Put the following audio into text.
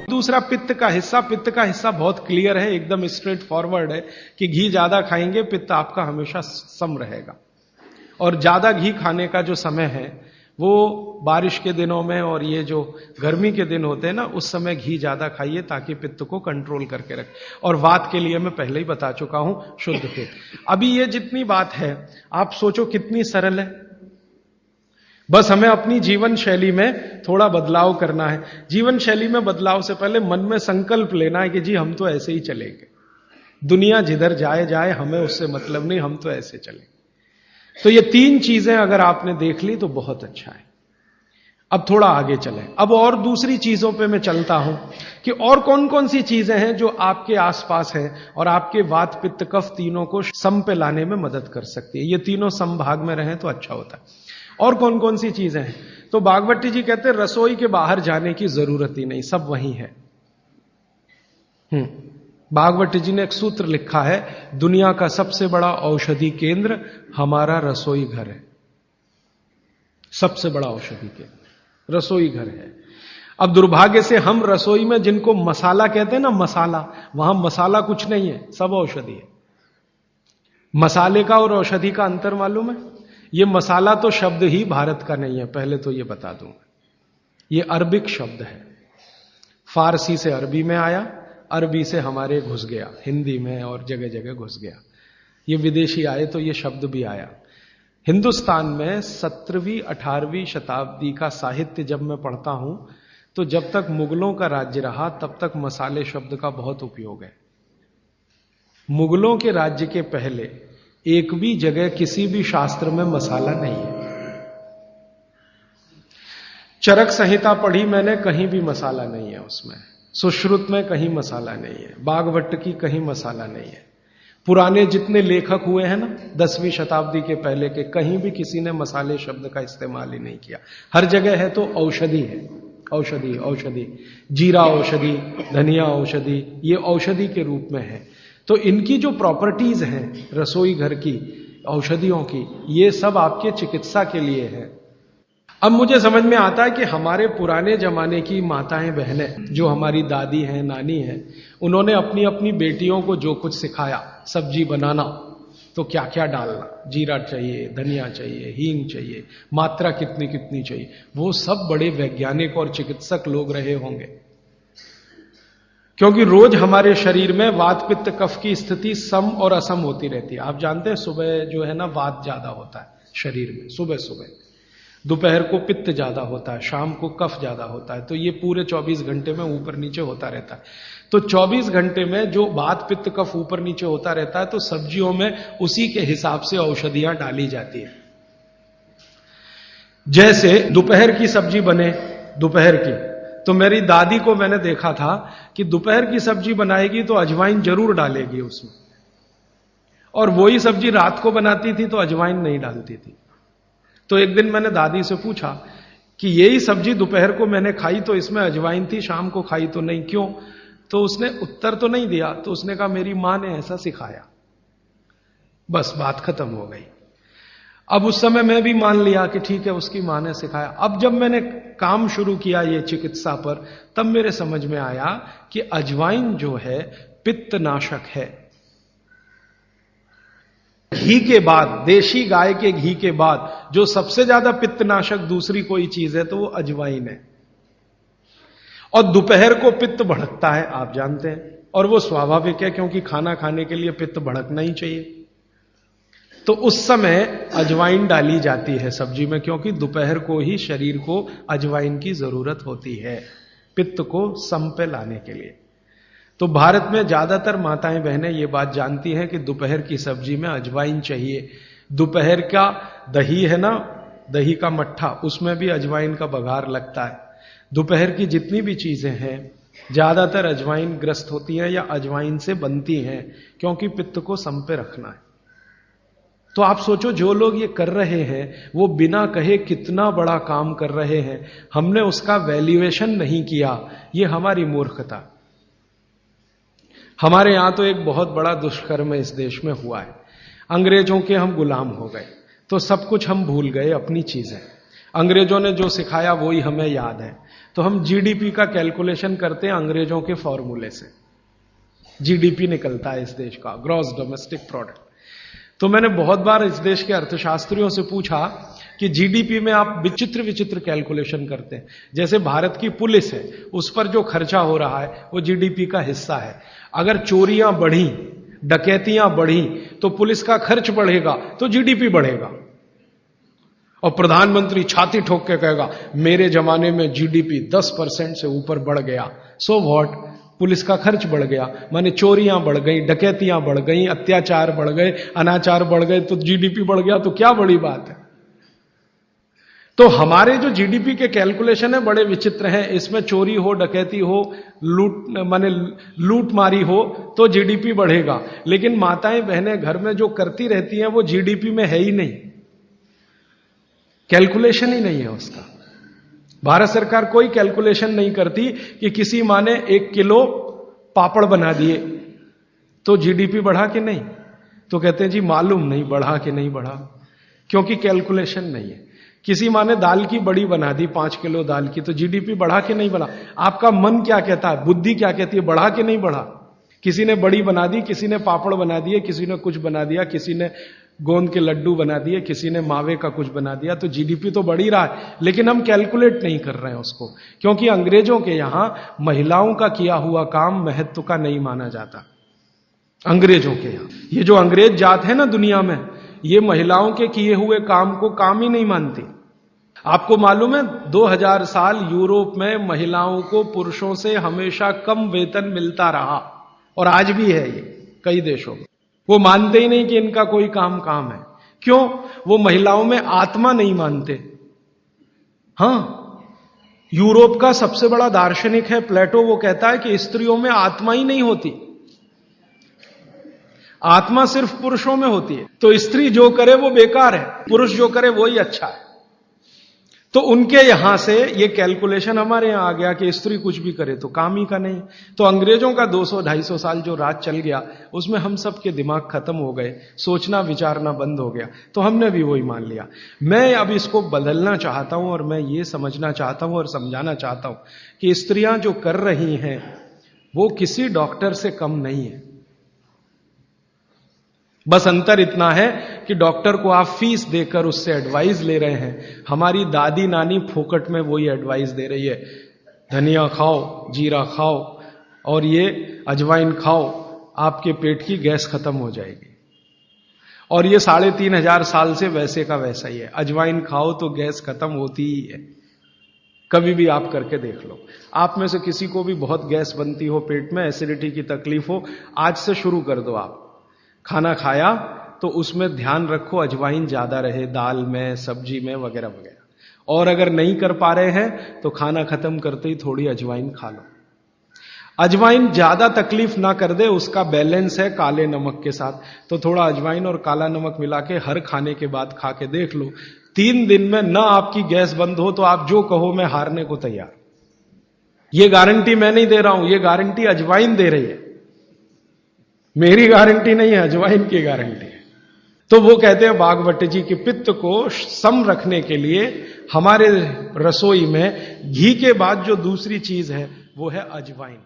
दूसरा पित्त का हिस्सा बहुत क्लियर है, एकदम स्ट्रेट फॉरवर्ड है कि घी ज्यादा खाएंगे पित्त आपका हमेशा सम रहेगा। और ज्यादा घी खाने का जो समय है वो बारिश के दिनों में और ये जो गर्मी के दिन होते हैं ना, उस समय घी ज्यादा खाइए ताकि पित्त को कंट्रोल करके रखे। और वात के लिए मैं पहले ही बता चुका हूं, शुद्ध पित्त। अभी ये जितनी बात है आप सोचो कितनी सरल है, बस हमें अपनी जीवन शैली में थोड़ा बदलाव करना है। जीवन शैली में बदलाव से पहले मन में संकल्प लेना है कि जी हम तो ऐसे ही चलेंगे, दुनिया जिधर जाए जाए हमें उससे मतलब नहीं, हम तो ऐसे चलेंगे। तो ये 3 चीजें अगर आपने देख ली तो बहुत अच्छा है। अब थोड़ा आगे चलें, अब और दूसरी चीजों पे मैं चलता हूं कि और कौन कौन सी चीजें हैं जो आपके आसपास हैं और आपके वात पित्त कफ तीनों को सम पे लाने में मदद कर सकती है। ये तीनों समभाग में रहें तो अच्छा होता है। और कौन कौन सी चीजें हैं? तो भागवती जी कहते हैं रसोई के बाहर जाने की जरूरत ही नहीं, सब वहीं है। भागवती जी ने एक सूत्र लिखा है, दुनिया का सबसे बड़ा औषधि केंद्र हमारा रसोई घर है। सबसे बड़ा औषधि केंद्र रसोई घर है। अब दुर्भाग्य से हम रसोई में जिनको मसाला कहते हैं ना, मसाला, वहां मसाला कुछ नहीं है, सब औषधि है। मसाले का और औषधि का अंतर मालूम है? ये मसाला तो शब्द ही भारत का नहीं है, पहले तो ये बता दूंगा। ये अरबिक शब्द है, फारसी से अरबी में आया, अरबी से हमारे घुस गया, हिंदी में और जगह जगह घुस गया। ये विदेशी आए तो ये शब्द भी आया। हिंदुस्तान में 17वीं 18वीं शताब्दी का साहित्य जब मैं पढ़ता हूं तो जब तक मुगलों का राज्य रहा तब तक मसाले शब्द का बहुत उपयोग है। मुगलों के राज्य के पहले एक भी जगह किसी भी शास्त्र में मसाला नहीं है। चरक संहिता पढ़ी मैंने, कहीं भी मसाला नहीं है उसमें। सुश्रुत में कहीं मसाला नहीं है, बागवट की कहीं मसाला नहीं है। पुराने जितने लेखक हुए हैं ना 10वीं शताब्दी के पहले के, कहीं भी किसी ने मसाले शब्द का इस्तेमाल ही नहीं किया। हर जगह है तो औषधि है, औषधि औषधि, जीरा औषधि, धनिया औषधि, ये औषधि के रूप में है। तो इनकी जो प्रॉपर्टीज हैं रसोई घर की औषधियों की, ये सब आपके चिकित्सा के लिए है। अब मुझे समझ में आता है कि हमारे पुराने जमाने की माताएं बहनें, जो हमारी दादी हैं, नानी हैं, उन्होंने अपनी अपनी बेटियों को जो कुछ सिखाया, सब्जी बनाना तो क्या क्या डालना, जीरा चाहिए, धनिया चाहिए, हींग चाहिए, मात्रा कितनी कितनी चाहिए, वो सब बड़े वैज्ञानिक और चिकित्सक लोग रहे होंगे। क्योंकि रोज हमारे शरीर में वात पित्त कफ की स्थिति सम और असम होती रहती है। आप जानते हैं सुबह जो है ना वात ज्यादा होता है शरीर में, सुबह सुबह, दोपहर को पित्त ज्यादा होता है, शाम को कफ ज्यादा होता है। तो ये पूरे 24 घंटे में ऊपर नीचे होता रहता है। तो 24 घंटे में जो वात पित्त कफ ऊपर नीचे होता रहता है, तो सब्जियों में उसी के हिसाब से औषधियां डाली जाती है। जैसे दोपहर की सब्जी बने, दोपहर की, तो मेरी दादी को मैंने देखा था कि दोपहर की सब्जी बनाएगी तो अजवाइन जरूर डालेगी उसमें, और वही सब्जी रात को बनाती थी तो अजवाइन नहीं डालती थी। तो एक दिन मैंने दादी से पूछा कि यही सब्जी दोपहर को मैंने खाई तो इसमें अजवाइन थी, शाम को खाई तो नहीं, क्यों? तो उसने उत्तर तो नहीं दिया। तो उसने कहा मेरी मां ने ऐसा सिखाया। बस बात खत्म हो गई। अब उस समय मैं भी मान लिया कि ठीक है, उसकी मां ने सिखाया। अब जब मैंने काम शुरू किया ये चिकित्सा पर, तब मेरे समझ में आया कि अजवाइन जो है पित्तनाशक है। घी के बाद, देशी गाय के घी के बाद जो सबसे ज्यादा पित्तनाशक दूसरी कोई चीज है तो वो अजवाइन है। और दोपहर को पित्त भड़कता है, आप जानते हैं, और वो स्वाभाविक है क्योंकि खाना खाने के लिए पित्त भड़कना ही चाहिए। तो उस समय अजवाइन डाली जाती है सब्जी में, क्योंकि दोपहर को ही शरीर को अजवाइन की जरूरत होती है पित्त को सम पे लाने के लिए। तो भारत में ज्यादातर माताएं बहनें ये बात जानती हैं कि दोपहर की सब्जी में अजवाइन चाहिए। दोपहर का दही है ना, दही का मट्ठा, उसमें भी अजवाइन का बघार लगता है। दोपहर की जितनी भी चीजें हैं ज्यादातर अजवाइन ग्रस्त होती हैं या अजवाइन से बनती हैं, क्योंकि पित्त को सम पे रखना है। तो आप सोचो जो लोग ये कर रहे हैं वो बिना कहे कितना बड़ा काम कर रहे हैं, हमने उसका वैल्यूएशन नहीं किया, ये हमारी मूर्खता। हमारे यहां तो एक बहुत बड़ा दुष्कर्म इस देश में हुआ है। अंग्रेजों के हम गुलाम हो गए तो सब कुछ हम भूल गए, अपनी चीजें। अंग्रेजों ने जो सिखाया वही हमें याद है। तो हम जीडीपी का कैलकुलेशन करते हैं अंग्रेजों के फॉर्मूले से। जीडीपी निकलता है इस देश का, ग्रॉस डोमेस्टिक प्रोडक्ट। तो मैंने बहुत बार इस देश के अर्थशास्त्रियों से पूछा कि जीडीपी में आप विचित्र विचित्र कैलकुलेशन करते हैं। जैसे भारत की पुलिस है, उस पर जो खर्चा हो रहा है वो जीडीपी का हिस्सा है। अगर चोरियां बढ़ी, डकैतियां बढ़ी, तो पुलिस का खर्च बढ़ेगा तो जीडीपी बढ़ेगा। और प्रधानमंत्री छाती ठोक के कहेगा मेरे जमाने में जीडीपी 10% से ऊपर बढ़ गया। सो व्हाट, पुलिस का खर्च बढ़ गया, माने चोरियां बढ़ गई, डकैतियां बढ़ गई, अत्याचार बढ़ गए, अनाचार बढ़ गए, तो जीडीपी बढ़ गया, तो क्या बड़ी बात है। तो हमारे जो जीडीपी के कैलकुलेशन है बड़े विचित्र हैं। इसमें चोरी हो, डकैती हो, लूट मारी हो तो जीडीपी बढ़ेगा, लेकिन माताएं बहनें घर में जो करती रहती हैं वो जीडीपी में है ही नहीं, कैलकुलेशन ही नहीं है उसका। भारत सरकार कोई कैलकुलेशन नहीं करती कि किसी माँ ने 1 किलो पापड़ बना दिए तो जीडीपी बढ़ा कि नहीं, तो कहते हैं जी मालूम नहीं बढ़ा कि नहीं बढ़ा, क्योंकि कैलकुलेशन नहीं है। किसी माँ ने दाल की बड़ी बना दी, 5 किलो दाल की, तो जीडीपी बढ़ा कि नहीं बढ़ा। आपका मन क्या कहता है, बुद्धि क्या कहती है, बढ़ा कि नहीं बढ़ा। किसी ने बड़ी बना दी, किसी ने पापड़ बना दिए, किसी ने कुछ बना दिया, किसी ने गोंद के लड्डू बना दिए, किसी ने मावे का कुछ बना दिया, तो जीडीपी तो बढ़ ही रहा है, लेकिन हम कैलकुलेट नहीं कर रहे हैं उसको, क्योंकि अंग्रेजों के यहां महिलाओं का किया हुआ काम महत्व का नहीं माना जाता। अंग्रेजों के यहां ये जो अंग्रेज जात है ना दुनिया में, ये महिलाओं के किए हुए काम को काम ही नहीं मानती। आपको मालूम है 2000 साल यूरोप में महिलाओं को पुरुषों से हमेशा कम वेतन मिलता रहा, और आज भी है ये कई देशों में। वो मानते ही नहीं कि इनका कोई काम है। क्यों? वो महिलाओं में आत्मा नहीं मानते। हां, यूरोप का सबसे बड़ा दार्शनिक है प्लेटो, वो कहता है कि स्त्रियों में आत्मा ही नहीं होती, आत्मा सिर्फ पुरुषों में होती है। तो स्त्री जो करे वो बेकार है, पुरुष जो करे वो ही अच्छा है। तो उनके यहां से ये कैलकुलेशन हमारे यहां आ गया कि स्त्री कुछ भी करे तो काम ही का नहीं। तो अंग्रेजों का 200-250 साल जो राज चल गया, उसमें हम सब के दिमाग खत्म हो गए, सोचना विचारना बंद हो गया, तो हमने भी वही मान लिया। मैं अब इसको बदलना चाहता हूं, और मैं ये समझना चाहता हूं और समझाना चाहता हूं कि स्त्रियां जो कर रही हैं वो किसी डॉक्टर से कम नहीं है। बस अंतर इतना है कि डॉक्टर को आप फीस देकर उससे एडवाइस ले रहे हैं, हमारी दादी नानी फोकट में वही एडवाइस दे रही है, धनिया खाओ, जीरा खाओ और ये अजवाइन खाओ, आपके पेट की गैस खत्म हो जाएगी। और ये 3500 साल से वैसे का वैसा ही है, अजवाइन खाओ तो गैस खत्म होती ही है। कभी भी आप करके देख लो। आप में से किसी को भी बहुत गैस बनती हो, पेट में एसिडिटी की तकलीफ हो, आज से शुरू कर दो। आप खाना खाया तो उसमें ध्यान रखो अजवाइन ज्यादा रहे, दाल में, सब्जी में, वगैरह वगैरह। और अगर नहीं कर पा रहे हैं तो खाना खत्म करते ही थोड़ी अजवाइन खा लो। अजवाइन ज्यादा तकलीफ ना कर दे, उसका बैलेंस है काले नमक के साथ, तो थोड़ा अजवाइन और काला नमक मिला के हर खाने के बाद खा के देख लो। 3 दिन में ना आपकी गैस बंद हो तो आप जो कहो मैं हारने को तैयार। ये गारंटी मैं नहीं दे रहा हूं, ये गारंटी अजवाइन दे रही है, मेरी गारंटी नहीं है, अजवाइन की गारंटी है। तो वो कहते हैं बागवट जी कि पित्त को सम रखने के लिए हमारे रसोई में घी के बाद जो दूसरी चीज है वो है अजवाइन।